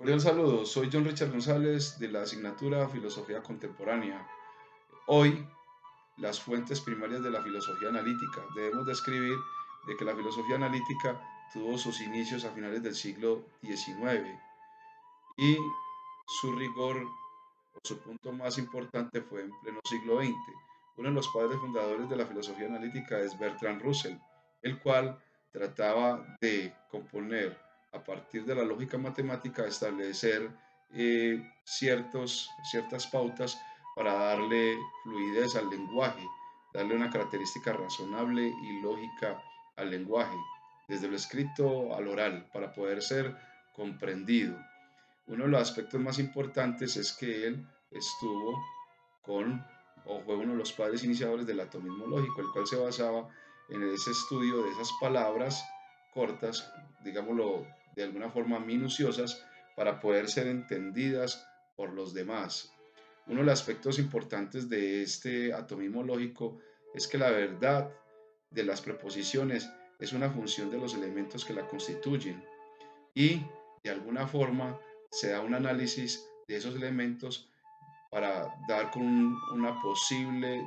Cordial saludo, soy John Richard González de la asignatura Filosofía Contemporánea. Hoy, las fuentes primarias de la filosofía analítica. Debemos describir de que la filosofía analítica tuvo sus inicios a finales del siglo XIX y su rigor o su punto más importante fue en pleno siglo XX. Uno de los padres fundadores de la filosofía analítica es Bertrand Russell, el cual trataba de componer a partir de la lógica matemática, establecer ciertas pautas para darle fluidez al lenguaje, darle una característica razonable y lógica al lenguaje, desde lo escrito al oral, para poder ser comprendido. Uno de los aspectos más importantes es que él estuvo con, o fue uno de los padres iniciadores del atomismo lógico, el cual se basaba en ese estudio de esas palabras cortas, digámoslo de alguna forma minuciosas, para poder ser entendidas por los demás. Uno de los aspectos importantes de este atomismo lógico es que la verdad de las preposiciones es una función de los elementos que la constituyen y de alguna forma se da un análisis de esos elementos para dar con una posible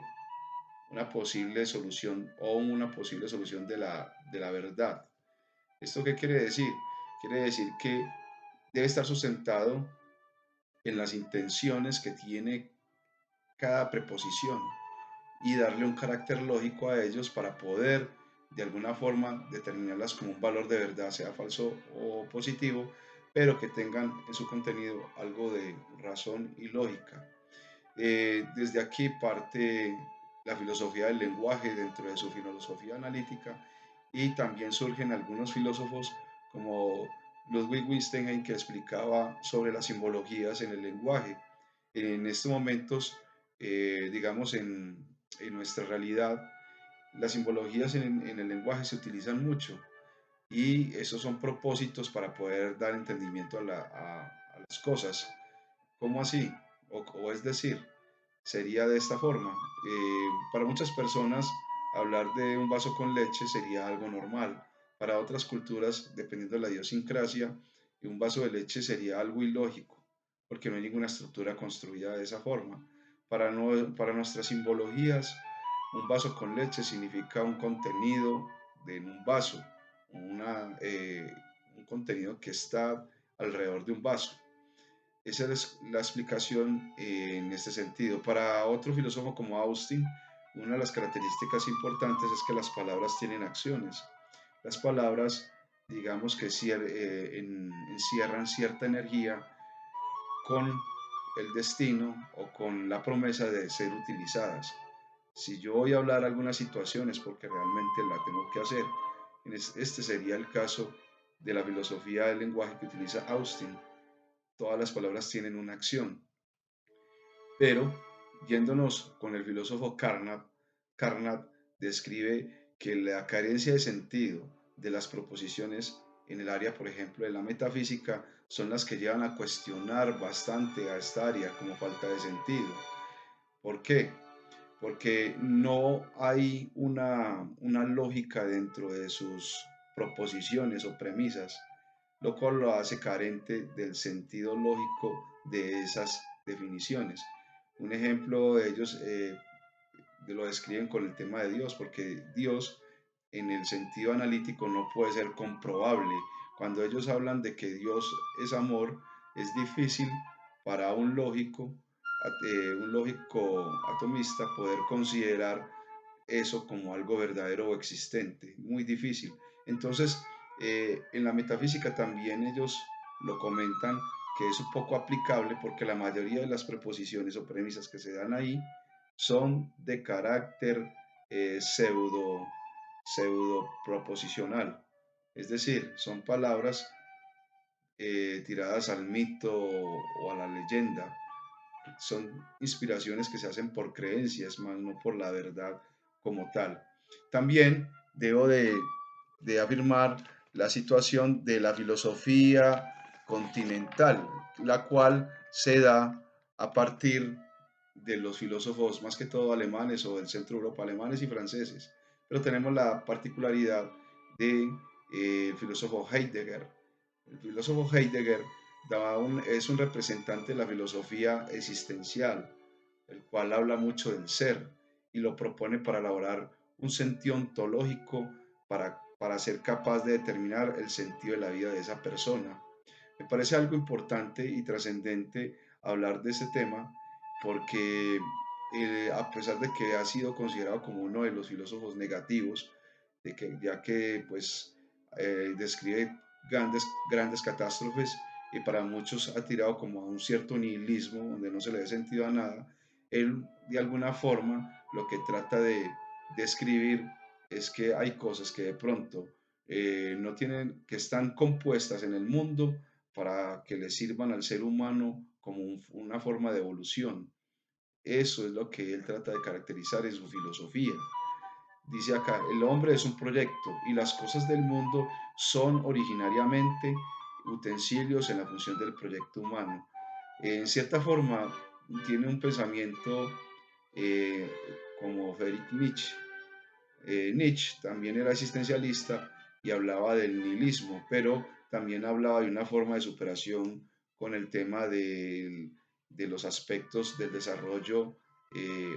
solución o una posible solución de la verdad. ¿Esto qué quiere decir? Quiere decir que debe estar sustentado en las intenciones que tiene cada preposición y darle un carácter lógico a ellos para poder de alguna forma determinarlas como un valor de verdad, sea falso o positivo, pero que tengan en su contenido algo de razón y lógica. Desde aquí parte la filosofía del lenguaje dentro de su filosofía analítica y también surgen algunos filósofos como Ludwig Wittgenstein que explicaba sobre las simbologías en el lenguaje. En estos momentos, digamos, en nuestra realidad, las simbologías en el lenguaje se utilizan mucho y esos son propósitos para poder dar entendimiento a las cosas. ¿Cómo así? O es decir, sería de esta forma. Para muchas personas, hablar de un vaso con leche sería algo normal. Para otras culturas, dependiendo de la idiosincrasia, un vaso de leche sería algo ilógico, porque no hay ninguna estructura construida de esa forma. Para nuestras simbologías, un vaso con leche significa un contenido en un vaso, un contenido que está alrededor de un vaso. Esa es la explicación en este sentido. Para otro filósofo como Austin, una de las características importantes es que las palabras tienen acciones. Las palabras, digamos que encierran cierta energía con el destino o con la promesa de ser utilizadas. Si yo voy a hablar algunas situaciones porque realmente la tengo que hacer, este sería el caso de la filosofía del lenguaje que utiliza Austin. Todas las palabras tienen una acción. Pero, yéndonos con el filósofo Carnap describe que la carencia de sentido de las proposiciones en el área, por ejemplo, de la metafísica, son las que llevan a cuestionar bastante a esta área como falta de sentido. ¿Por qué? Porque no hay una lógica dentro de sus proposiciones o premisas, lo cual lo hace carente del sentido lógico de esas definiciones. Un ejemplo de ellos lo describen con el tema de Dios, porque Dios en el sentido analítico no puede ser comprobable. Cuando ellos hablan de que Dios es amor, es difícil para un lógico atomista poder considerar eso como algo verdadero o existente, muy difícil. Entonces, en la metafísica también ellos lo comentan que es un poco aplicable porque la mayoría de las preposiciones o premisas que se dan ahí son de carácter pseudo proposicional, es decir, son palabras tiradas al mito o a la leyenda, son inspiraciones que se hacen por creencias, más no por la verdad como tal. También debo de afirmar la situación de la filosofía continental, la cual se da a partir de los filósofos más que todo alemanes o del centro de Europa, alemanes y franceses. Pero tenemos la particularidad de filósofo Heidegger. El filósofo Heidegger es un representante de la filosofía existencial, el cual habla mucho del ser y lo propone para elaborar un sentido ontológico para ser capaz de determinar el sentido de la vida de esa persona. Me parece algo importante y trascendente hablar de este tema porque a pesar de que ha sido considerado como uno de los filósofos negativos, ya que pues describe grandes catástrofes y para muchos ha tirado como a un cierto nihilismo donde no se le dé sentido a nada, él de alguna forma lo que trata de describir es que hay cosas que de pronto no tienen, que están compuestas en el mundo para que le sirvan al ser humano como una forma de evolución. Eso es lo que él trata de caracterizar en su filosofía. Dice acá, el hombre es un proyecto y las cosas del mundo son originariamente utensilios en la función del proyecto humano. En cierta forma, tiene un pensamiento eh, como Friedrich Nietzsche. Nietzsche también era existencialista y hablaba del nihilismo, pero también hablaba de una forma de superación con el tema de los aspectos del desarrollo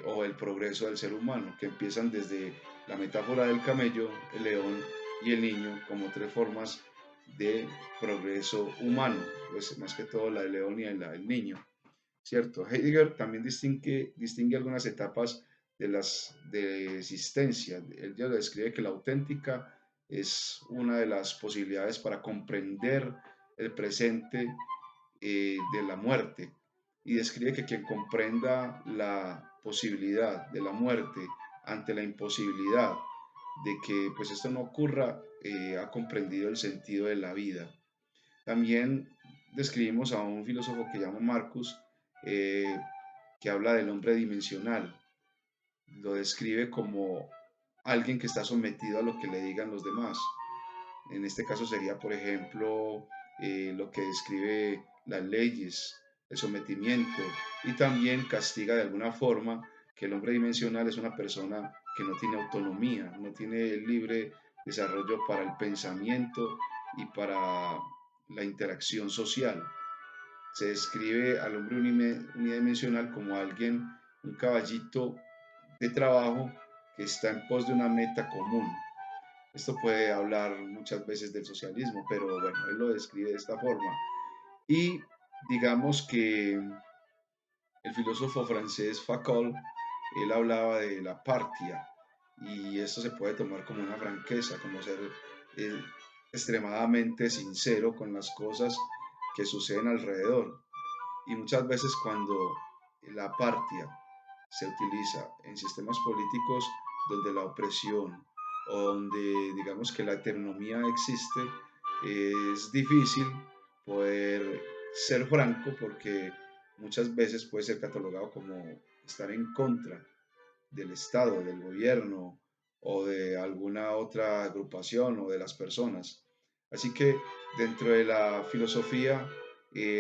o el progreso del ser humano, que empiezan desde la metáfora del camello, el león y el niño como tres formas de progreso humano, pues más que todo la del león y la del niño. ¿Cierto? Heidegger también distingue algunas etapas de existencia. Él ya describe que la auténtica es una de las posibilidades para comprender el presente de la muerte y describe que quien comprenda la posibilidad de la muerte ante la imposibilidad de que pues esto no ocurra, ha comprendido el sentido de la vida. También describimos a un filósofo que llama Marcus, eh, que habla del hombre dimensional. Lo describe como alguien que está sometido a lo que le digan los demás. En este caso sería, por ejemplo, lo que describe las leyes, el sometimiento, y también castiga de alguna forma que el hombre dimensional es una persona que no tiene autonomía, no tiene el libre desarrollo para el pensamiento y para la interacción social. Se describe al hombre unidimensional como alguien, un caballito de trabajo que está en pos de una meta común. Esto puede hablar muchas veces del socialismo, pero bueno, él lo describe de esta forma. Y digamos que el filósofo francés Foucault, él hablaba de la partia, y esto se puede tomar como una franqueza, como ser eh, extremadamente sincero con las cosas que suceden alrededor. Y muchas veces cuando la partia se utiliza en sistemas políticos donde la opresión o donde digamos que la heteronomía existe, es difícil poder ser franco porque muchas veces puede ser catalogado como estar en contra del Estado, del gobierno o de alguna otra agrupación o de las personas. Así que dentro de la filosofía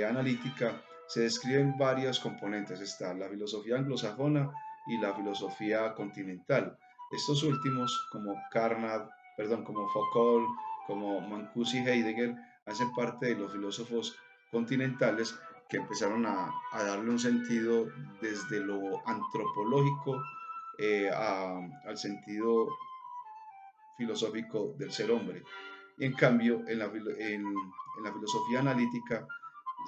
analítica se describen varios componentes. Está la filosofía anglosajona y la filosofía continental. Estos últimos, como como Foucault, como Mancusi y Heidegger, hacen parte de los filósofos continentales que empezaron darle un sentido desde lo antropológico al sentido filosófico del ser hombre. Y en cambio, en la filosofía analítica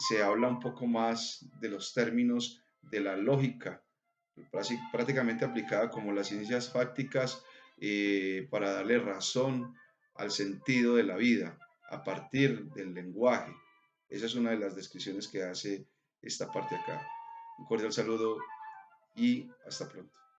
se habla un poco más de los términos de la lógica, prácticamente aplicada como las ciencias fácticas para darle razón al sentido de la vida a partir del lenguaje. Esa es una de las descripciones que hace esta parte acá. Un cordial saludo y hasta pronto.